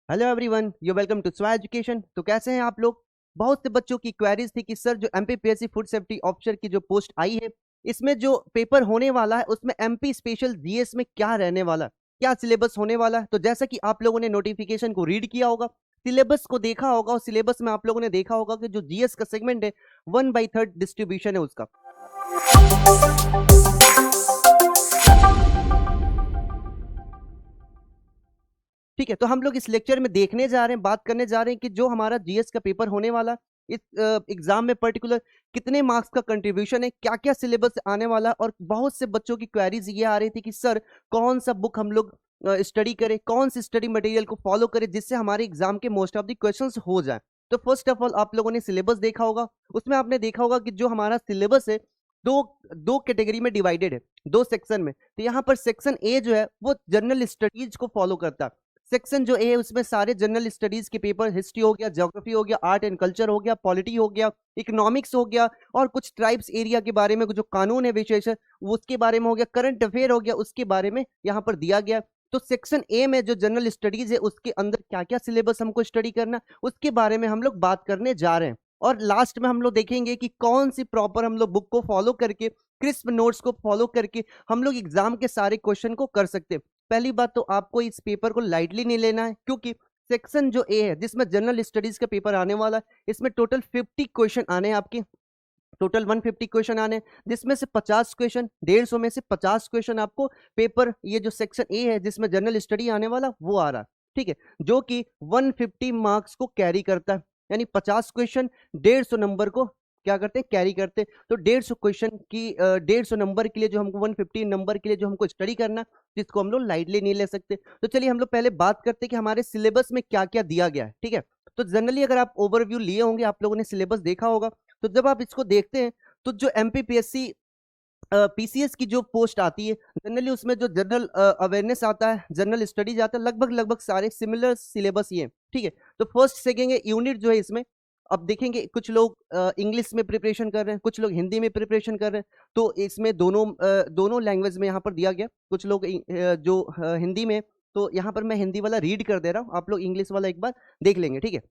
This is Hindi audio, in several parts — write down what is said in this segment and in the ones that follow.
Hello everyone, you welcome to स्वा एजुकेशन। तो कैसे हैं आप लोग? बहुत से बच्चों की क्वेरीज थी कि सर जो एमपीपीएससी फूड सेफ्टी ऑफिसर की जो पोस्ट आई है, इसमें जो पेपर होने वाला है उसमें एमपी स्पेशल जीएस में क्या रहने वाला है, क्या सिलेबस होने वाला है। तो जैसा कि आप लोगों ने नोटिफिकेशन को रीड किया होगा, सिलेबस को देखा होगा, और सिलेबस में आप लोगों ने देखा होगा कि जो जीएस का सेगमेंट है 1/3 डिस्ट्रीब्यूशन है उसका। ठीक है, तो हम लोग इस लेक्चर में देखने जा रहे हैं, बात करने जा रहे हैं कि जो हमारा जीएस का पेपर होने वाला इस एग्जाम में पर्टिकुलर कितने मार्क्स का कंट्रीब्यूशन है, क्या क्या सिलेबस आने वाला है। और बहुत से बच्चों की क्वेरीज ये आ रही थी कि सर कौन सा बुक हम लोग स्टडी करें, कौन सी स्टडी मटेरियल को फॉलो करें जिससे हमारे एग्जाम के मोस्ट ऑफ द क्वेश्चंस हो जाए। तो फर्स्ट ऑफ ऑल आप लोगों ने सिलेबस देखा होगा, उसमें आपने देखा होगा कि जो हमारा सिलेबस है दो दो कैटेगरी में डिवाइडेड है, दो सेक्शन में। तो यहाँ पर सेक्शन ए जो है वो जनरल स्टडीज को फॉलो करता है। सेक्शन जो ए है उसमें सारे जनरल स्टडीज के पेपर, हिस्ट्री हो गया, ज्योग्राफी हो गया, आर्ट एंड कल्चर हो गया, पॉलिटी हो गया, इकोनॉमिक्स हो गया, और कुछ ट्राइब्स एरिया के बारे में जो कानून है विशेष उसके बारे में हो गया, करंट अफेयर हो गया, उसके बारे में यहाँ पर दिया गया। तो सेक्शन ए में जो जनरल स्टडीज है उसके अंदर क्या क्या सिलेबस हमको स्टडी करना, उसके बारे में हम लोग बात करने जा रहे हैं। और लास्ट में हम लोग देखेंगे कि कौन सी प्रॉपर हम लोग बुक को फॉलो करके, क्रिस्प नोट्स को फॉलो करके हम लोग एग्जाम के सारे क्वेश्चन को कर सकते हैं। पहली बात तो आपको इस पेपर को लाइटली नहीं लेना है, क्योंकि सेक्शन जो ए है जिसमें जनरल स्टडीज का पेपर आने वाला है, इसमें टोटल 50 क्वेश्चन आने हैं आपके, टोटल 150 क्वेश्चन आने, जिसमें से 50 क्वेश्चन, 150 में से 50 क्वेश्चन आपको पेपर ये जो सेक्शन ए है जिसमें जनरल स्टडी आने वाला वो आ रहा है। ठीक है, जो कि 150 मार्क्स को कैरी करता है, यानी 50 क्वेश्चन 150 नंबर को क्या करते हैं, कैरी करते हैं। तो 150 क्वेश्चन की 150 नंबर के लिए जो हमको 150 नंबर के लिए जो हमको स्टडी करना, जिसको हम लोग लाइटली नहीं ले सकते। तो चलिए हम लोग पहले बात करते हैं कि हमारे सिलेबस में क्या क्या दिया गया है। ठीक है, तो जनरली अगर आप ओवरव्यू लिए होंगे, आप लोगों ने सिलेबस देखा होगा, तो जब आप इसको देखते हैं तो जो एमपीपीएससी पीसीएस की जो पोस्ट आती है जनरली उसमें जो जनरल अवेयरनेस आता है, जनरल स्टडीज आता है, लगभग लगभग सारे सिमिलर सिलेबस ही है। ठीक है, तो फर्स्ट सेकेंड यूनिट जो है इसमें अब देखेंगे कुछ लोग इंग्लिश में प्रिपरेशन कर रहे हैं, कुछ लोग हिंदी में प्रिपरेशन कर रहे हैं। तो इसमें दोनों लैंग्वेज में यहाँ पर दिया गया, कुछ लोग जो हिंदी में, तो यहाँ पर मैं हिंदी वाला रीड कर दे रहा हूँ, आप लोग इंग्लिश वाला एक बार देख लेंगे। ठीक है,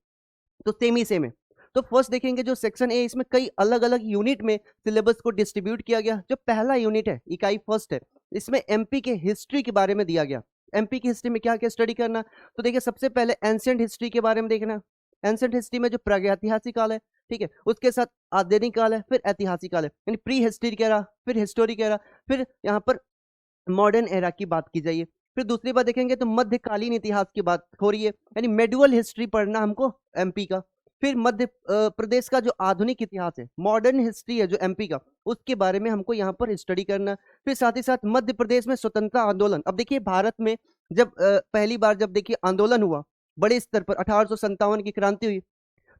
तो सेम ही सेम है। तो फर्स्ट देखेंगे जो सेक्शन ए, इसमें कई अलग अलग यूनिट में सिलेबस को डिस्ट्रीब्यूट किया गया। जो पहला यूनिट है, इकाई फर्स्ट है, इसमें एमपी के हिस्ट्री के बारे में दिया गया। एमपी की हिस्ट्री में क्या क्या स्टडी करना, तो देखिए सबसे पहले एंशिएंट हिस्ट्री के बारे में देखना। एंशिएंट हिस्ट्री में जो प्रागैतिहासिक काल है, ठीक है, उसके साथ आधुनिक काल है, फिर ऐतिहासिक काल है, यानी प्री हिस्ट्री कह रहा, फिर हिस्टोरिक कह रहा, फिर यहाँ पर मॉडर्न एरा की बात की जाइए। फिर दूसरी बात देखेंगे तो मध्यकालीन इतिहास की बात हो रही है, यानी मेडुअल हिस्ट्री पढ़ना हमको एमपी का। फिर मध्य प्रदेश का जो आधुनिक इतिहास है, मॉडर्न हिस्ट्री है जो एमपी का, उसके बारे में हमको यहाँ पर स्टडी करना। फिर साथ ही साथ मध्य प्रदेश में स्वतंत्रता आंदोलन। अब देखिए भारत में जब पहली बार जब देखिए आंदोलन हुआ बड़े स्तर पर, 1857 की क्रांति हुई,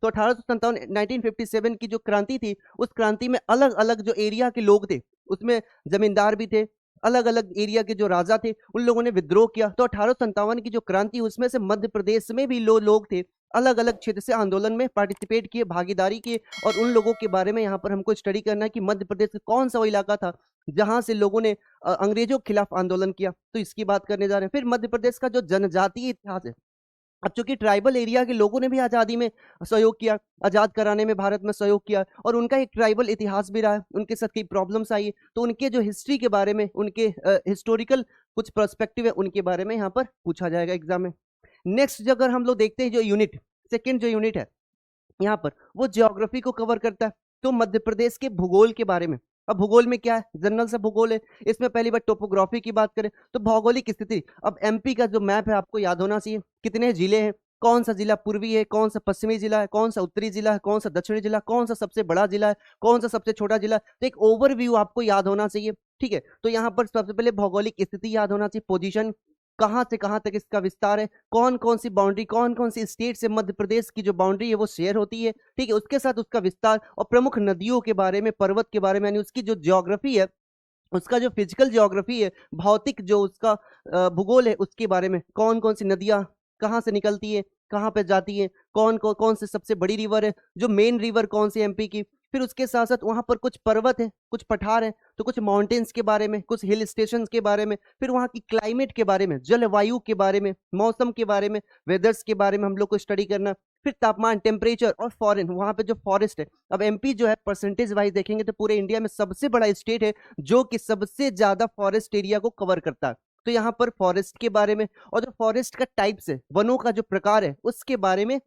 तो 1857 1957 की जो क्रांति थी, उस क्रांति में अलग अलग जो एरिया के लोग थे, उसमें जमींदार भी थे, अलग अलग एरिया के जो राजा थे उन लोगों ने विद्रोह किया। तो 1857 की जो क्रांति, उसमें से मध्य प्रदेश में भी लोग थे, अलग अलग क्षेत्र से आंदोलन में पार्टिसिपेट किए, भागीदारी किए। और उन लोगों के बारे में यहाँ पर हमको स्टडी करना है कि मध्य प्रदेश का कौन सा वो इलाका था जहां से लोगों ने अंग्रेजों के खिलाफ आंदोलन किया, तो इसकी बात करने जा रहे हैं। फिर मध्य प्रदेश का जो जनजातीय इतिहास है, अब चूंकि ट्राइबल एरिया के लोगों ने भी आज़ादी में सहयोग किया, आज़ाद कराने में भारत में सहयोग किया, और उनका एक ट्राइबल इतिहास भी रहा है, उनके साथ कई प्रॉब्लम्स आई, तो उनके जो हिस्ट्री के बारे में, उनके हिस्टोरिकल कुछ पर्सपेक्टिव है, उनके बारे में यहाँ पर पूछा जाएगा एग्जाम में। नेक्स्ट अगर हम लोग देखते हैं जो यूनिट, सेकेंड जो यूनिट है यहाँ पर, वो ज्योग्राफी को कवर करता है। तो मध्य प्रदेश के भूगोल के बारे में, अब भूगोल में क्या है, जनरल सा भूगोल है, इसमें पहली बार टोपोग्राफी की बात करें तो भौगोलिक स्थिति। अब एमपी का जो मैप है आपको याद होना चाहिए, कितने जिले हैं, कौन सा जिला पूर्वी है, कौन सा पश्चिमी जिला है, कौन सा उत्तरी जिला है, कौन सा दक्षिणी जिला, कौन सा सबसे बड़ा जिला है, कौन सा सबसे छोटा जिला है। तो एक ओवरव्यू आपको याद होना चाहिए। ठीक है, तो यहाँ पर सबसे पहले भौगोलिक स्थिति याद होना चाहिए, पोजीशन, कहाँ से कहाँ तक इसका विस्तार है, कौन कौन सी बाउंड्री, कौन कौन सी स्टेट से मध्य प्रदेश की जो बाउंड्री है वो शेयर होती है। ठीक है, उसके साथ उसका विस्तार, और प्रमुख नदियों के बारे में, पर्वत के बारे में, यानी उसकी जो ज्योग्राफी है, उसका जो फिजिकल ज्योग्राफी है, भौतिक जो उसका भूगोल है, उसके बारे में, कौन कौन सी नदियां कहाँ से निकलती है, कहाँ पे जाती है, कौन से सबसे बड़ी रिवर है, जो मेन रिवर कौन सी एमपी की। फिर उसके साथ साथ वहां पर कुछ पर्वत है, कुछ पठार है, तो कुछ माउंटेन्स के बारे में, कुछ हिल स्टेशन के बारे में, फिर वहां की क्लाइमेट के बारे में, जलवायु के बारे में, मौसम के बारे में, वेदर्स के बारे में हम लोग को स्टडी करना। फिर तापमान, टेम्परेचर और फॉरेन, वहां पे जो फॉरेस्ट है। अब एमपी जो है परसेंटेज वाइज देखेंगे तो पूरे इंडिया में सबसे बड़ा स्टेट है जो कि सबसे ज्यादा फॉरेस्ट एरिया को कवर करता है। तो यहाँ पर फॉरेस्ट के बारे में और जो फॉरेस्ट का टाइप्स है, वनों का जो प्रकार है, उसके बारे में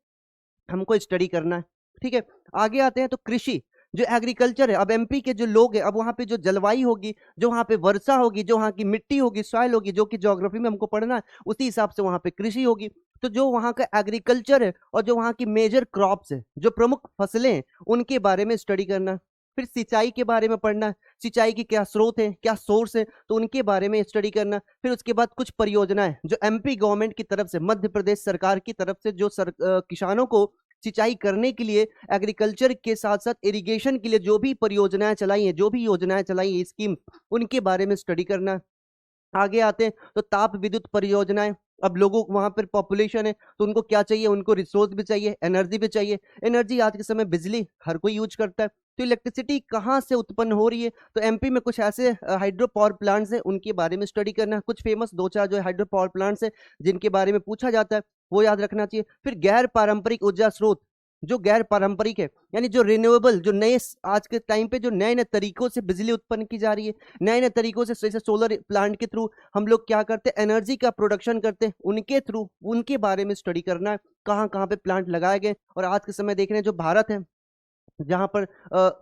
हमको स्टडी करना है। ठीक है, आगे आते हैं तो कृषि, जो एग्रीकल्चर है। अब एमपी के जो लोग हैं, अब वहां पे जो जलवायु होगी, जो वहां पे वर्षा होगी, जो वहां की मिट्टी होगी, सॉइल होगी, जो कि ज्योग्राफी में हमको पढ़ना है, उसी हिसाब से वहां पे कृषि होगी। तो जो वहां का एग्रीकल्चर है और जो वहां की मेजर क्रॉप्स है, जो प्रमुख फसलें हैं, उनके बारे में स्टडी करना है। फिर सिंचाई के बारे में पढ़ना है, सिंचाई की क्या स्रोत है, क्या सोर्स है, तो उनके बारे में स्टडी करना। फिर उसके बाद कुछ परियोजनाएं जो एमपी गवर्नमेंट की तरफ से, मध्य प्रदेश सरकार की तरफ से, जो किसानों को सिंचाई करने के लिए, एग्रीकल्चर के साथ साथ इरिगेशन के लिए जो भी परियोजनाएं चलाई हैं, जो भी योजनाएं चलाई हैं, स्कीम, उनके बारे में स्टडी करना। आगे आते हैं तो ताप विद्युत परियोजनाएं। अब लोगों वहां पर पॉपुलेशन है, तो उनको क्या चाहिए, उनको रिसोर्स भी चाहिए, एनर्जी भी चाहिए। एनर्जी आज के समय बिजली हर कोई यूज करता है, तो इलेक्ट्रिसिटी कहाँ से उत्पन्न हो रही है, तो एमपी में कुछ ऐसे हाइड्रो पावर प्लांट्स हैं, उनके बारे में स्टडी करना है। कुछ फेमस दो चार जो हाइड्रो पावर प्लांट्स हैं जिनके बारे में पूछा जाता है, वो याद रखना चाहिए। फिर गैर पारंपरिक ऊर्जा स्रोत, जो गैर पारंपरिक है, यानी जो रिन्यूएबल, जो नए आज के टाइम पे जो नए नए तरीकों से बिजली उत्पन्न की जा रही है, नए नए तरीकों से, जैसे सोलर प्लांट के थ्रू हम लोग क्या करते हैं, एनर्जी का प्रोडक्शन करते हैं, उनके थ्रू, उनके बारे में स्टडी करना है, कहाँ कहाँ पे प्लांट लगाए गए। और आज के समय देख रहे हैं जो भारत है, जहां पर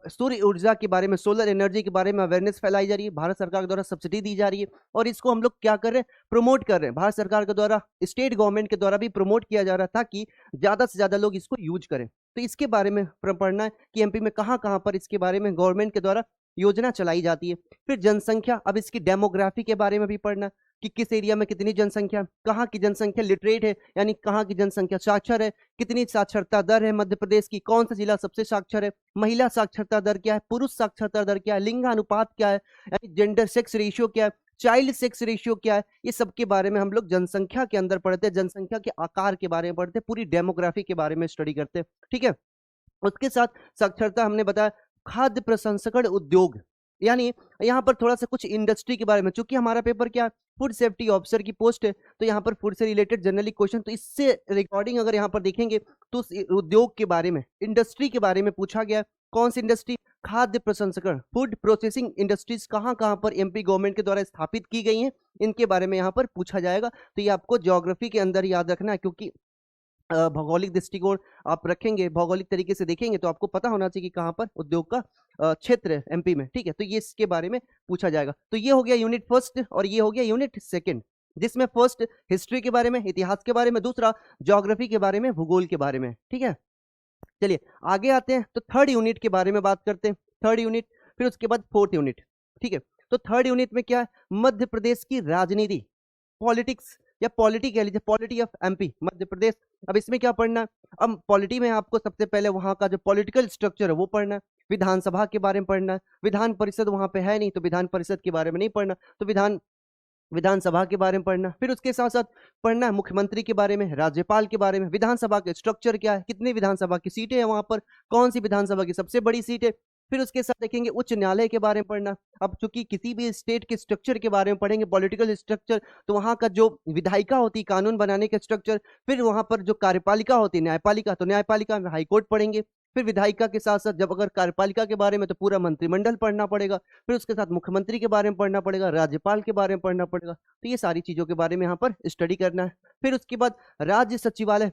सूर्य ऊर्जा के बारे में, सोलर एनर्जी के बारे में अवेयरनेस फैलाई जा रही है, भारत सरकार के द्वारा सब्सिडी दी जा रही है, और इसको हम लोग क्या कर रहे हैं, प्रमोट कर रहे हैं। भारत सरकार के द्वारा, स्टेट गवर्नमेंट के द्वारा भी प्रमोट किया जा रहा है, ताकि ज्यादा से ज्यादा लोग इसको यूज करें। तो इसके बारे में पढ़ना है कि एमपी में कहाँ कहाँ पर इसके बारे में गवर्नमेंट के द्वारा योजना चलाई जाती है। फिर जनसंख्या, अब इसकी डेमोग्राफी के बारे में भी पढ़ना, कि किस एरिया में कितनी जनसंख्या, कहाँ की जनसंख्या लिटरेट है, यानी कहाँ की जनसंख्या साक्षर है, कितनी साक्षरता दर है मध्य प्रदेश की, कौन सा जिला सबसे साक्षर है, महिला साक्षरता दर क्या है, पुरुष साक्षरता दर क्या है, लिंगानुपात क्या है, यानी जेंडर सेक्स रेशियो क्या है, चाइल्ड सेक्स रेशियो क्या है, ये सब के बारे में हम लोग जनसंख्या के अंदर पढ़ते हैं, जनसंख्या के आकार के बारे में पढ़ते हैं, पूरी डेमोग्राफी के बारे में स्टडी करते हैं। ठीक है, उसके साथ साक्षरता हमने बताया। खाद्य प्रसंस्करण उद्योग, यानी यहाँ पर थोड़ा सा कुछ इंडस्ट्री के बारे में, चूंकि हमारा पेपर क्या है, फूड सेफ्टी ऑफिसर की पोस्ट है, तो यहाँ पर फूड से रिलेटेड जनरली क्वेश्चन, तो इससे रिकॉर्डिंग अगर यहाँ पर देखेंगे तो उस उद्योग के बारे में, इंडस्ट्री के बारे में पूछा गया। कौन सी इंडस्ट्री, खाद्य प्रसंस्करण, फूड प्रोसेसिंग इंडस्ट्रीज कहाँ कहाँ पर एमपी गवर्नमेंट के द्वारा स्थापित की गई हैं, इनके बारे में यहाँ पर पूछा जाएगा। तो ये आपको ज्योग्राफी के अंदर याद रखना है, क्योंकि भौगोलिक दृष्टिकोण आप रखेंगे, भौगोलिक तरीके से देखेंगे, तो आपको पता होना चाहिए कि कहाँ पर उद्योग का क्षेत्र है एमपी में। ठीक है, तो ये इसके बारे में पूछा जाएगा। तो ये हो गया यूनिट फर्स्ट और ये हो गया यूनिट सेकंड, जिसमें फर्स्ट हिस्ट्री के बारे में, इतिहास के बारे में, दूसरा ज्योग्राफी के बारे में, भूगोल के बारे में। ठीक है, चलिए आगे आते हैं तो थर्ड यूनिट के बारे में बात करते हैं। थर्ड यूनिट, फिर उसके बाद फोर्थ यूनिट। ठीक है, तो थर्ड यूनिट में क्या है, मध्य प्रदेश की राजनीति, पॉलिटिक्स या पॉलिटी कह लीजिए, polity of MP, Madhya Pradesh. अब इसमें क्या पढ़ना है, अब पॉलिटी में आपको सबसे पहले वहां का जो पॉलिटिकल स्ट्रक्चर है वो पढ़ना है, विधानसभा के बारे में पढ़ना है, विधान परिषद वहां पे है नहीं तो विधान परिषद के बारे में नहीं पढ़ना, तो विधानसभा के बारे में पढ़ना। फिर उसके साथ साथ पढ़ना है मुख्यमंत्री के बारे में, राज्यपाल के बारे में, विधानसभा के स्ट्रक्चर क्या है, कितनी विधानसभा की सीटें हैं वहां पर, कौन सी विधानसभा की सबसे बड़ी सीट है। फिर उसके साथ देखेंगे उच्च न्यायालय के बारे में पढ़ना। अब चूंकि किसी भी स्टेट के स्ट्रक्चर के बारे में पढ़ेंगे, पॉलिटिकल स्ट्रक्चर, तो वहां का जो विधायिका होती है, कानून बनाने के स्ट्रक्चर, फिर वहां पर जो कार्यपालिका होती है, न्यायपालिका, तो न्यायपालिका में हाईकोर्ट पढ़ेंगे। फिर विधायिका के साथ साथ जब अगर कार्यपालिका के बारे में, तो पूरा मंत्रिमंडल पढ़ना पड़ेगा। फिर उसके साथ मुख्यमंत्री के बारे में पढ़ना पड़ेगा, राज्यपाल के बारे में पढ़ना पड़ेगा। तो ये सारी चीजों के बारे में यहाँ पर स्टडी करना है। फिर उसके बाद राज्य सचिवालय,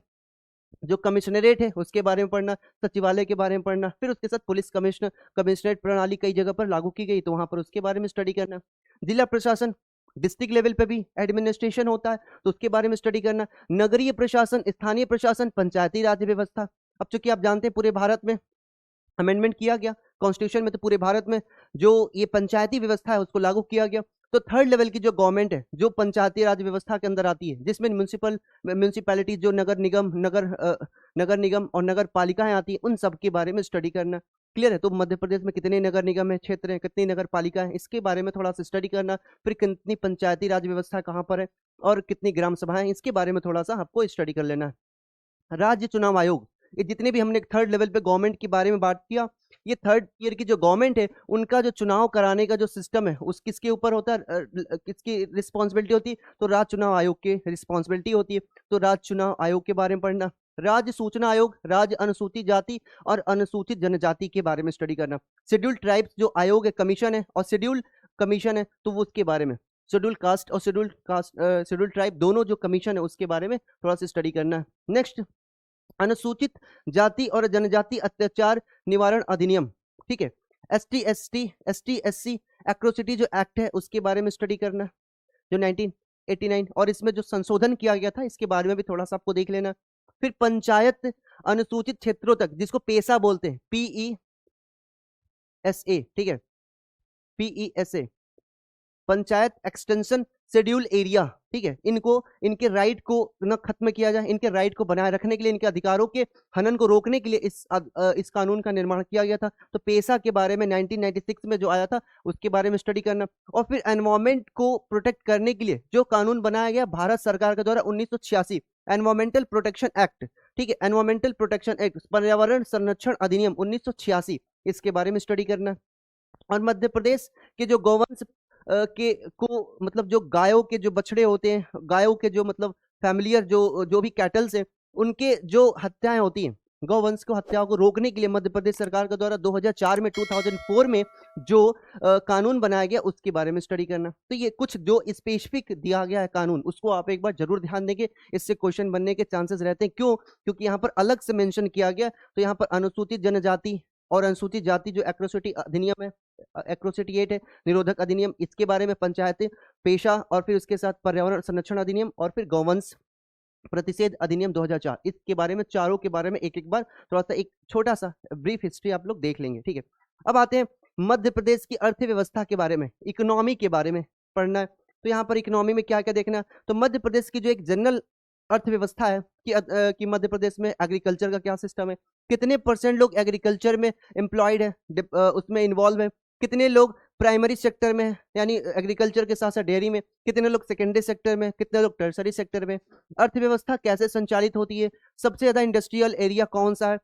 जो कमिश्नरेट है उसके बारे में पढ़ना, सचिवालय के बारे में पढ़ना। फिर उसके साथ पुलिस कमिश्नरेट प्रणाली कई जगह पर लागू की गई, तो वहां पर उसके बारे में स्टडी करना। जिला प्रशासन, डिस्ट्रिक्ट लेवल पे भी एडमिनिस्ट्रेशन होता है, तो उसके बारे में स्टडी करना। नगरीय प्रशासन, स्थानीय प्रशासन, पंचायती राज व्यवस्था। अब चूंकि आप जानते हैं पूरे भारत में अमेंडमेंट किया गया कॉन्स्टिट्यूशन में, तो पूरे भारत में जो ये पंचायती व्यवस्था है उसको लागू किया गया। तो थर्ड लेवल की जो गवर्नमेंट है, जो पंचायती राज व्यवस्था के अंदर आती है, जिसमें म्यूनिसिपैलिटी, जो नगर निगम और नगर पालिकाएं आती हैं, उन सब के बारे में स्टडी करना। क्लियर है, तो मध्य प्रदेश में कितने नगर निगम है, क्षेत्र है, कितनी नगर पालिका है, इसके बारे में थोड़ा सा स्टडी करना। फिर कितनी पंचायती राज व्यवस्था कहाँ पर है और कितनी ग्राम सभाएं, इसके बारे में थोड़ा सा आपको स्टडी कर लेना है। राज्य चुनाव आयोग, ये जितने भी हमने थर्ड लेवल पे गवर्नमेंट के बारे में बात किया, ये थर्ड ईयर की जो गवर्नमेंट है उनका जो चुनाव कराने का जो सिस्टम है उस किसके ऊपर होता है, किसकी रिस्पॉन्सिबिलिटी होती है, तो राज्य चुनाव आयोग की रिस्पॉन्सिबिलिटी होती है। तो राज्य चुनाव आयोग के बारे में पढ़ना, राज्य सूचना आयोग राज्य अनुसूचित जाति और अनुसूचित जनजाति के बारे में स्टडी करना, शेड्यूल ट्राइब्स जो आयोग है कमीशन है और शेड्यूल कमीशन है तो वो उसके बारे में, शेड्यूल कास्ट और शेड्यूल ट्राइब दोनों जो कमीशन है उसके बारे में थोड़ा सा स्टडी करना है। नेक्स्ट, अनुसूचित जाति और जनजाति अत्याचार निवारण अधिनियम, ठीक है, S T S C atrocity जो एक्ट है उसके बारे में स्टडी करना जो 1989, और इसमें जो संशोधन किया गया था इसके बारे में भी थोड़ा सा आपको देख लेना। फिर पंचायत अनुसूचित क्षेत्रों तक जिसको पेसा बोलते हैं, PESA, ठीक है, PESA, panchayat extension schedule area, ठीक है, इनको इनके राइट को न खत्म किया जाए, इनके राइट को बनाए रखने के लिए, इनके अधिकारों के हनन को रोकने के लिए इस कानून का निर्माण किया गया था। तो पेशा के बारे में 1996 में जो आया था उसके बारे में स्टडी करना। और फिर एनवायरमेंट को प्रोटेक्ट करने के लिए जो कानून बनाया गया भारत सरकार के द्वारा 1986, एनवायरमेंटल प्रोटेक्शन एक्ट, ठीक है, एनवायरमेंटल प्रोटेक्शन एक्ट, पर्यावरण संरक्षण अधिनियम 1986, इसके बारे में स्टडी करना। और मध्य प्रदेश के जो गौवंश के को मतलब जो गायों के जो बछड़े होते हैं, गायों के जो मतलब फैमिलियर जो भी कैटल्स हैं उनके जो हत्याएं होती हैं, गौवंश को हत्याओं को रोकने के लिए मध्य प्रदेश सरकार के द्वारा 2004 में 2004 में जो कानून बनाया गया उसके बारे में स्टडी करना। तो ये कुछ जो स्पेसिफिक दिया गया है कानून उसको आप एक बार जरूर ध्यान देंगे, इससे क्वेश्चन बनने के चांसेस रहते हैं। क्यों? क्योंकि यहाँ पर अलग से मेंशन किया गया। तो यहाँ पर अनुसूचित जनजाति और अनुसूचित जाति जो एट्रोसिटी अधिनियम है, एट्रोसिटी एक्ट है, निरोधक अधिनियम, इसके बारे में पंचायत पेशा, और फिर उसके साथ पर्यावरण संरक्षण अधिनियम, और फिर गौवंश प्रतिषेध अधिनियम 2004, इसके बारे में चारों के बारे में एक एक बार थोड़ा सा एक छोटा सा ब्रीफ हिस्ट्री आप लोग देख लेंगे, ठीक है। अब आते हैं मध्य प्रदेश की अर्थव्यवस्था के बारे में, इकोनॉमी के बारे में पढ़ना है। तो यहाँ पर इकोनॉमी में क्या क्या देखना, तो मध्य प्रदेश की जो एक जनरल अर्थव्यवस्था है कि मध्य प्रदेश में एग्रीकल्चर का क्या सिस्टम है, कितने % लोग एग्रीकल्चर में एम्प्लॉयड है, उसमें इन्वॉल्व है, कितने लोग प्राइमरी सेक्टर में यानी एग्रीकल्चर के साथ साथ डेयरी में, कितने लोग सेकेंडरी सेक्टर में, कितने लोग टर्सरी सेक्टर में, अर्थव्यवस्था कैसे संचालित होती है, सबसे ज्यादा इंडस्ट्रियल एरिया कौन सा है,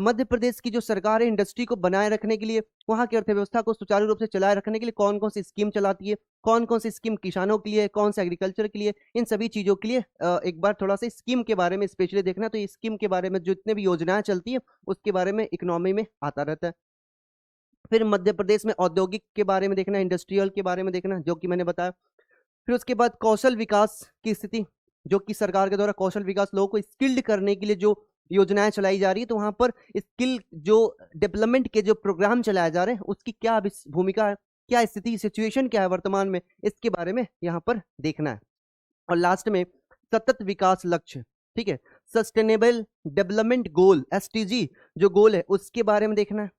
मध्य प्रदेश की जो सरकार है इंडस्ट्री को बनाए रखने के लिए, वहां की अर्थव्यवस्था को सुचारू रूप से चलाए रखने के लिए कौन कौन सी स्कीम चलाती है, कौन कौन सी स्कीम किसानों के लिए, कौन सा एग्रीकल्चर के लिए, इन सभी चीजों के लिए एक बार थोड़ा सा स्कीम के बारे में स्पेशली देखना। तो स्कीम के बारे में जितने भी योजनाएं चलती है उसके बारे में इकोनॉमी में आता रहता है। फिर मध्य प्रदेश में औद्योगिक के बारे में देखना, इंडस्ट्रियल के बारे में देखना जो कि मैंने बताया। फिर उसके बाद कौशल विकास की स्थिति, जो कि सरकार के द्वारा कौशल विकास, लोगों को स्किल्ड करने के लिए जो योजनाएं चलाई जा रही है, तो वहां पर स्किल जो डेवलपमेंट के जो प्रोग्राम चलाए जा रहे हैं उसकी क्या भूमिका है, क्या स्थिति सिचुएशन क्या है वर्तमान में, इसके बारे में यहाँ पर देखना है। और लास्ट में सतत विकास लक्ष्य, ठीक है, सस्टेनेबल डेवलपमेंट गोल, SDG जो गोल है उसके बारे में देखना है।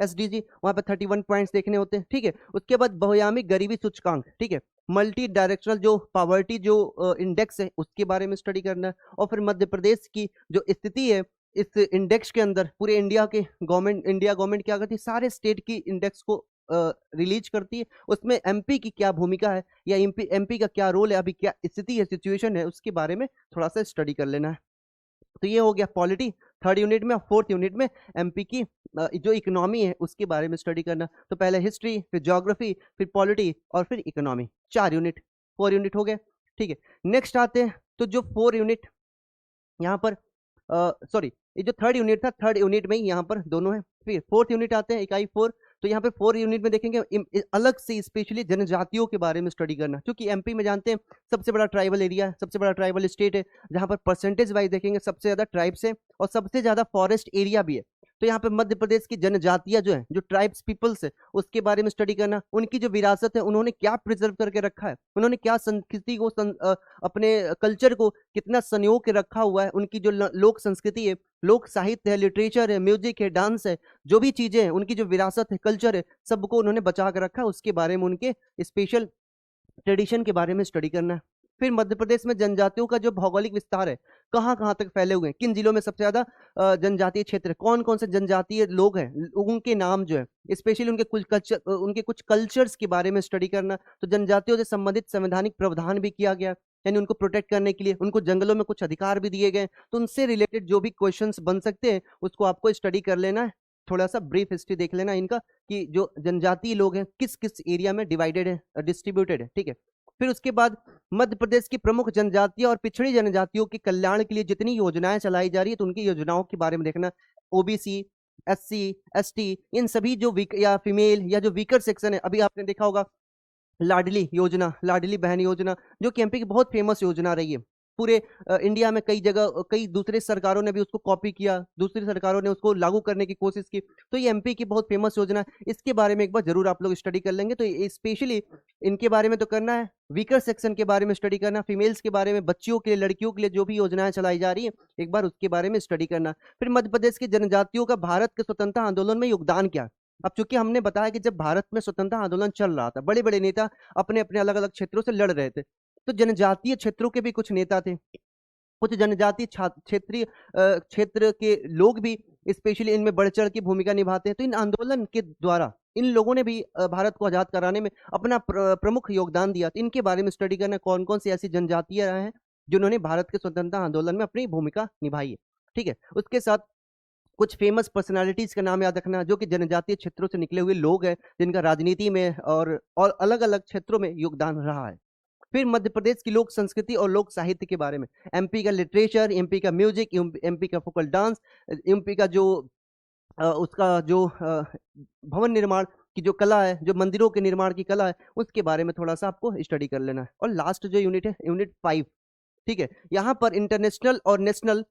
SDG वहां पर 31 पॉइंट्स देखने होते हैं, ठीक है। उसके बाद बहुआयामी गरीबी सूचकांक, ठीक है, मल्टी डायरेक्शनल जो पावर्टी जो इंडेक्स है उसके बारे में स्टडी करना है। और फिर मध्य प्रदेश की जो स्थिति है इस इंडेक्स के अंदर, पूरे इंडिया गवर्नमेंट क्या करती है, सारे स्टेट की इंडेक्स को रिलीज करती है, उसमें MP की क्या भूमिका है या MP का क्या रोल है, अभी क्या स्थिति है, सिचुएशन है, उसके बारे में थोड़ा सा स्टडी कर लेना है। तो ये हो गया पॉलिटी थर्ड यूनिट में। फोर्थ यूनिट में MP की जो इकोनॉमी है उसके बारे में स्टडी करना। तो पहले हिस्ट्री, फिर ज्योग्राफी, फिर पॉलिटी और फिर इकोनॉमी, 4 यूनिट, 4 यूनिट हो गए, ठीक है। नेक्स्ट आते हैं तो जो 4 यूनिट यहाँ पर सॉरी ये जो थर्ड यूनिट था, थर्ड यूनिट में ही यहाँ पर दोनों है। फिर फोर्थ यूनिट आते हैं, इकाई 4। तो यहाँ पे 4 यूनिट में देखेंगे अलग से स्पेशली जनजातियों के बारे में स्टडी करना, क्योंकि MP में जानते हैं सबसे बड़ा ट्राइबल एरिया है, सबसे बड़ा ट्राइबल स्टेट है, जहाँ पर परसेंटेज वाइज देखेंगे सबसे ज्यादा ट्राइब्स है और सबसे ज्यादा फॉरेस्ट एरिया भी है। तो यहाँ पे मध्य प्रदेश की जनजातियां जो है, जो ट्राइब्स पीपल्स है, उसके बारे में स्टडी करना, उनकी जो विरासत है उन्होंने क्या प्रिजर्व करके रखा है, उन्होंने क्या संस्कृति को अपने कल्चर को कितना संयोग के रखा हुआ है, उनकी जो लोक संस्कृति है, लोक साहित्य है, लिटरेचर है, म्यूजिक है, डांस है, जो भी चीजें हैं, उनकी जो विरासत है, कल्चर है, सबको उन्होंने बचा कर रखा है, उसके बारे में उनके स्पेशल ट्रेडिशन के बारे में स्टडी करना है। फिर मध्य प्रदेश में जनजातियों का जो भौगोलिक विस्तार है, कहाँ कहाँ तक फैले हुए हैं, किन जिलों में सबसे ज्यादा जनजातीय क्षेत्र, कौन कौन से जनजातीय लोग हैं, उनके नाम जो है, स्पेशली उनके कुछ कल्चर्स के बारे में स्टडी करना। तो जनजातियों से संबंधित संवैधानिक प्रावधान भी किया गया, यानी उनको प्रोटेक्ट करने के लिए उनको जंगलों में कुछ अधिकार भी दिए गए। तो उनसे रिलेटेड जो भी क्वेश्चंस बन सकते हैं उसको आपको स्टडी कर लेना है। थोड़ा सा ब्रीफ हिस्ट्री देख लेना इनका कि जो जनजातीय लोग हैं किस किस एरिया में डिवाइडेड है, डिस्ट्रीब्यूटेड है, ठीक है। फिर उसके बाद मध्य प्रदेश की प्रमुख जनजातियों और पिछड़ी जनजातियों के कल्याण के लिए जितनी योजनाएं चलाई जा रही है तो उनकी योजनाओं के बारे में देखना। ओबीसी, एससी, एसटी, इन सभी जो वीक या फीमेल या जो वीकर सेक्शन है, अभी आपने देखा होगा लाडली योजना, लाडली बहन योजना, जो कि एमपी की बहुत फेमस योजना रही है। पूरे इंडिया में कई जगह कई दूसरे सरकारों ने भी उसको कॉपी किया, दूसरी सरकारों ने उसको लागू करने की कोशिश की। तो ये एमपी की बहुत फेमस योजना है, इसके बारे में एक बार जरूर आप लोग स्टडी कर लेंगे। तो स्पेशली इनके बारे में तो करना है, वीकर सेक्शन के बारे में स्टडी करना, फीमेल्स के बारे में, बच्चियों के लिए, लड़कियों के लिए जो भी योजनाएं चलाई जा रही है एक बार उसके बारे में स्टडी करना। फिर मध्य प्रदेश की जनजातियों का भारत के स्वतंत्रता आंदोलन में योगदान क्या। अब चूंकि हमने बताया कि जब भारत में स्वतंत्रता आंदोलन चल रहा था, बड़े बड़े नेता अपने अपने अलग अलग क्षेत्रों से लड़ रहे थे, तो जनजातीय क्षेत्रों के भी कुछ नेता थे, कुछ जनजातीय क्षेत्रीय क्षेत्र के लोग भी स्पेशली इनमें बढ़ चढ़ की भूमिका निभाते हैं। तो इन आंदोलन के द्वारा इन लोगों ने भी भारत को आजाद कराने में अपना प्रमुख योगदान दिया। तो इनके बारे में स्टडी करना, कौन कौन सी ऐसी जनजातियां हैं जिन्होंने भारत के स्वतंत्रता आंदोलन में अपनी भूमिका निभाई है, ठीक है। उसके साथ कुछ फेमस पर्सनालिटीज का नाम याद रखना जो कि जनजातीय क्षेत्रों से निकले हुए लोग हैं, जिनका राजनीति में और अलग अलग क्षेत्रों में योगदान रहा है। फिर मध्य प्रदेश की लोक संस्कृति और लोक साहित्य के बारे में, एमपी का लिटरेचर, एमपी का म्यूजिक, एमपी का फोकल डांस, एमपी का जो उसका जो भवन निर्माण की जो कला है, जो मंदिरों के निर्माण की कला है, उसके बारे में थोड़ा सा आपको स्टडी कर लेना है। और लास्ट जो यूनिट है, यूनिट 5, ठीक है, यहाँ पर इंटरनेशनल और नेशनल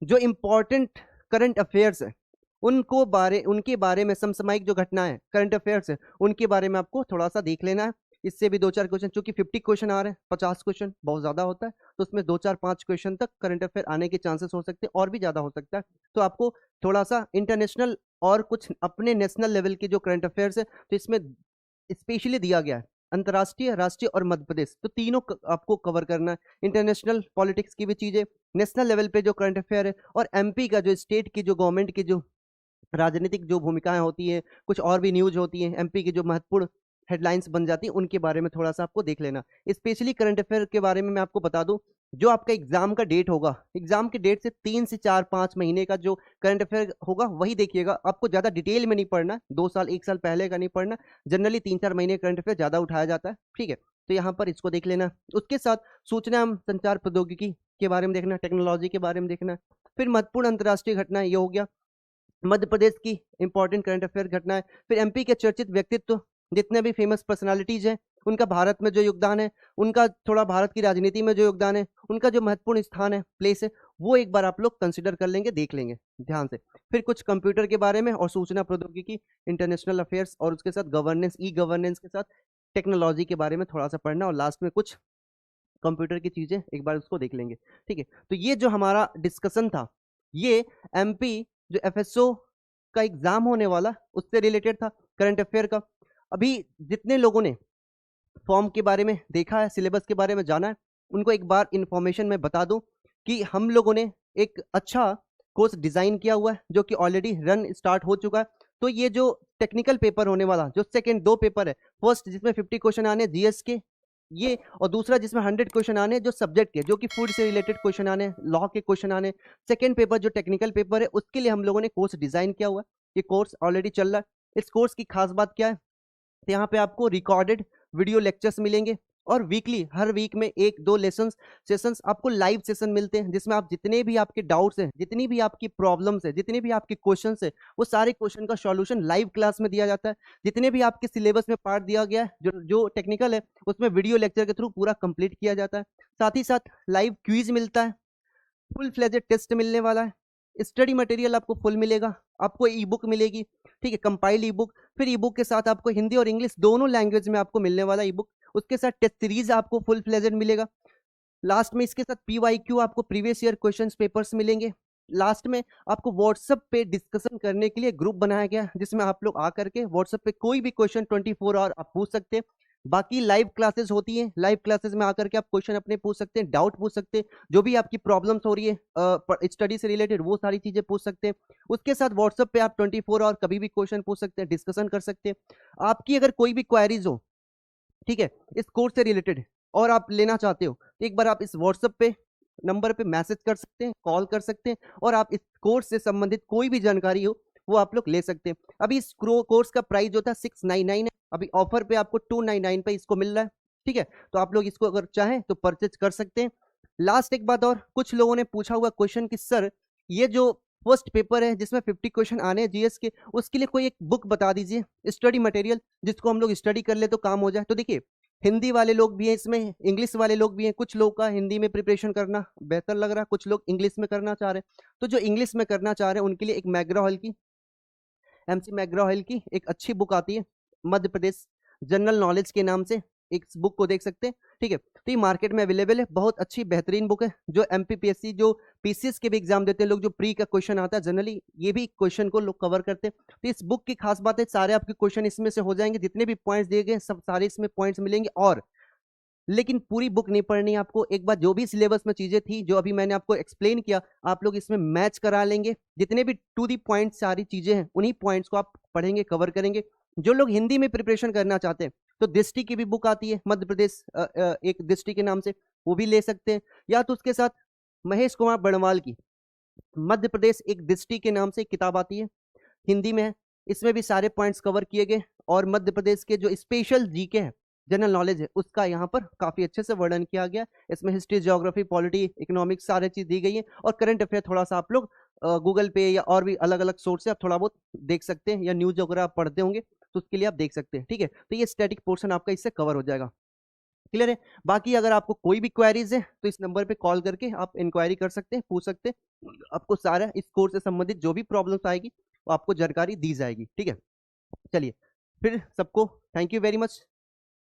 जो इम्पोर्टेंट करंट अफेयर्स है उनके बारे में, समसामयिक जो घटनाएं करंट अफेयर्स है उनके बारे में आपको थोड़ा सा देख लेना है। इससे भी 2-4 क्वेश्चन, चूंकि 50 क्वेश्चन आ रहे हैं, 50 क्वेश्चन बहुत ज्यादा होता है, तो उसमें 2-4-5 क्वेश्चन तक करंट अफेयर आने के चांसेस हो सकते हैं, और भी ज्यादा हो सकता है। तो आपको थोड़ा सा इंटरनेशनल और कुछ अपने नेशनल लेवल के जो करंट अफेयर्स है तो इसमें स्पेशली दिया गया है अंतर्राष्ट्रीय, राष्ट्रीय और मध्य प्रदेश, तो तीनों आपको कवर करना है। इंटरनेशनल पॉलिटिक्स की भी चीजें, नेशनल लेवल पे जो करंट अफेयर है, और एमपी का जो स्टेट की जो गवर्नमेंट की जो राजनीतिक जो भूमिकाएं होती है, कुछ और भी न्यूज होती है, एमपी की जो महत्वपूर्ण हेडलाइंस बन जाती है, उनके बारे में थोड़ा सा आपको देख लेना। स्पेशली करंट अफेयर के बारे में मैं आपको बता दूं, जो आपका एग्जाम का डेट होगा, एग्जाम के डेट से 3 से 4-5 महीने का जो करंट अफेयर होगा वही देखिएगा। आपको ज्यादा डिटेल में नहीं पढ़ना, 2 साल 1 साल पहले का नहीं पढ़ना, जनरली 3-4 महीने करंट अफेयर ज्यादा उठाया जाता है, ठीक है। तो यहाँ पर इसको देख लेना। उसके साथ सूचना एवं संचार प्रौद्योगिकी के बारे में देखना, टेक्नोलॉजी के बारे में देखना। फिर महत्वपूर्ण अंतर्राष्ट्रीय घटनाएं, ये हो गया मध्य प्रदेश की इंपॉर्टेंट करंट अफेयर घटनाएं। फिर एमपी के चर्चित व्यक्तित्व, जितने भी फेमस पर्सनालिटीज हैं, उनका भारत में जो योगदान है, उनका थोड़ा भारत की राजनीति में जो योगदान है, उनका जो महत्वपूर्ण स्थान है, प्लेस है, वो एक बार आप लोग कंसिडर कर लेंगे, देख लेंगे ध्यान से। फिर कुछ कंप्यूटर के बारे में और सूचना प्रौद्योगिकी, इंटरनेशनल अफेयर्स, और उसके साथ गवर्नेंस, ई गवर्नेंस के साथ टेक्नोलॉजी के बारे में थोड़ा सा पढ़ना, और लास्ट में कुछ कंप्यूटर की चीजें एक बार उसको देख लेंगे, ठीक है। तो ये जो हमारा डिस्कशन था, ये एमपी जो एफएसओ का एग्जाम होने वाला उससे रिलेटेड था, करंट अफेयर का। अभी जितने लोगों ने फॉर्म के बारे में देखा है, सिलेबस के बारे में जाना है, उनको एक बार इंफॉर्मेशन में बता दूं कि हम लोगों ने एक अच्छा कोर्स डिजाइन किया हुआ है जो कि ऑलरेडी रन स्टार्ट हो चुका है। तो ये जो टेक्निकल पेपर होने वाला, जो सेकंड 2 पेपर है, फर्स्ट जिसमें 50 क्वेश्चन आने जीएस के, ये, और दूसरा जिसमें 100 क्वेश्चन आने जो सब्जेक्ट के, जो कि फूड से रिलेटेड क्वेश्चन आने, लॉ के क्वेश्चन आने। सेकंड पेपर जो टेक्निकल पेपर है उसके लिए हम लोगों ने कोर्स डिजाइन किया हुआ है, ये कोर्स ऑलरेडी चल रहा है। इस कोर्स की खास बात क्या है, तो यहाँ पे आपको रिकॉर्डेड वीडियो लेक्चर्स मिलेंगे, और वीकली, हर वीक में 1-2 सेशंस आपको लाइव सेशन मिलते हैं, जिसमें आप जितने भी आपके डाउट्स हैं, जितनी भी आपकी प्रॉब्लम्स है, जितने भी आपके क्वेश्चंस है, वो सारे क्वेश्चन का सॉल्यूशन लाइव क्लास में दिया जाता है। जितने भी आपके सिलेबस में पार्ट दिया गया है, जो टेक्निकल है, उसमें वीडियो लेक्चर के थ्रू पूरा कंप्लीट किया जाता है। साथ ही साथ लाइव क्विज मिलता है, फुल फ्लेजेड टेस्ट मिलने वाला है, स्टडी मटेरियल आपको फुल मिलेगा, आपको ई बुक मिलेगी, ठीक है, कंपाइल ई बुक। फिर ई बुक के साथ आपको हिंदी और इंग्लिश दोनों लैंग्वेज में आपको मिलने वाला ई बुक। उसके साथ टेस्ट सीरीज आपको फुल फ्लेजेड मिलेगा। लास्ट में इसके साथ पीवाईक्यू, आपको प्रीवियस ईयर क्वेश्चंस पेपर्स मिलेंगे। लास्ट में आपको व्हाट्सएप पे डिस्कशन करने के लिए ग्रुप बनाया गया है, जिसमें आप लोग आकर के व्हाट्सएप पे कोई भी क्वेश्चन 24 आवर आप पूछ सकते हैं। बाकी लाइव क्लासेस होती हैं, लाइव क्लासेस में आकर के आप क्वेश्चन अपने पूछ सकते हैं, डाउट पूछ सकते हैं, जो भी आपकी प्रॉब्लम्स हो रही है स्टडी से रिलेटेड, वो सारी चीजें पूछ सकते हैं। उसके साथ व्हाट्सएप पे आप 24 आवर कभी भी क्वेश्चन पूछ सकते हैं, डिस्कशन कर सकते हैं। आपकी अगर कोई भी क्वेरीज हो, ठीक है, इस कोर्स से रिलेटेड, और आप लेना चाहते हो, तो एक बार आप इस व्हाट्सएप पे नंबर पे मैसेज कर सकते हैं, कॉल कर सकते हैं, और आप इस कोर्स से संबंधित कोई भी जानकारी हो वो आप लोग ले सकते हैं। अभी इस कोर्स का प्राइस जो था 699 है, अभी ऑफर पे आपको 299 पे इसको मिल रहा है, ठीक है। तो आप लोग इसको अगर चाहें तो परचेज कर सकते हैं। लास्ट एक बात और, कुछ लोगों ने पूछा हुआ क्वेश्चन कि सर ये जो फर्स्ट पेपर है जिसमें 50 क्वेश्चन आने हैं जीएस के, उसके लिए कोई एक बुक बता दीजिए, स्टडी मटेरियल, जिसको हम लोग स्टडी कर ले तो काम हो जाए। तो देखिए, हिंदी वाले लोग भी हैं इसमें, इंग्लिश वाले लोग भी हैं, कुछ लोग का हिंदी में प्रिपरेशन करना बेहतर लग रहा है, कुछ लोग इंग्लिश में करना चाह रहे हैं। तो जो इंग्लिश में करना चाह रहे हैं उनके लिए एक मैग्रा हॉल की, एमसी मैग्रा हॉल की एक अच्छी बुक आती है, मध्य प्रदेश जनरल नॉलेज के नाम से, एक बुक को देख सकते हैं, ठीक है। तो ये मार्केट में अवेलेबल है, बहुत अच्छी बेहतरीन बुक है। जो एमपीपीएससी, जो पीसीएस के भी एग्जाम देते हैं लोग, जो प्री का क्वेश्चन आता है जनरली, ये भी क्वेश्चन को लोग कवर करते हैं। तो इस बुक की खास बात है, सारे आपके क्वेश्चन इसमें से हो जाएंगे, जितने भी पॉइंट्स दिए गए सब सारे इसमें पॉइंट्स मिलेंगे। और लेकिन पूरी बुक नहीं पढ़नी है आपको, एक बार जो भी सिलेबस में चीजें थी जो अभी मैंने आपको एक्सप्लेन किया, आप लोग इसमें मैच करा लेंगे, जितने भी टू दी पॉइंट सारी चीजें हैं उन्हीं पॉइंट्स को आप पढ़ेंगे, कवर करेंगे। जो लोग हिंदी में प्रिपरेशन करना चाहते हैं तो दृष्टि की भी बुक आती है, मध्य प्रदेश एक दृष्टि के नाम से, वो भी ले सकते हैं। या तो उसके साथ महेश कुमार बड़वाल की मध्य प्रदेश एक दृष्टि के नाम से एक किताब आती है, हिंदी में है, इसमें भी सारे पॉइंट्स कवर किए गए। और मध्य प्रदेश के जो स्पेशल जीके है, जनरल नॉलेज है, उसका यहाँ पर काफी अच्छे से वर्णन किया गया। इसमें हिस्ट्री, ज्योग्राफी, पॉलिटी, इकोनॉमिक्स सारी चीज दी गई है। और करंट अफेयर थोड़ा सा आप लोग गूगल पे या और भी अलग अलग सोर्स से आप थोड़ा बहुत देख सकते हैं, या न्यूज वगैरह आप पढ़ते होंगे तो उसके लिए आप देख सकते हैं, ठीक है। तो ये स्टैटिक पोर्शन आपका इससे कवर हो जाएगा, क्लियर है। बाकी अगर आपको कोई भी क्वेरीज है तो इस नंबर पे कॉल करके आप इंक्वायरी कर सकते हैं, पूछ सकते हैं, आपको सारा इस कोर्स से संबंधित जो भी प्रॉब्लम्स आएगी वो आपको जानकारी दी जाएगी, ठीक है। चलिए, फिर सबको थैंक यू वेरी मच।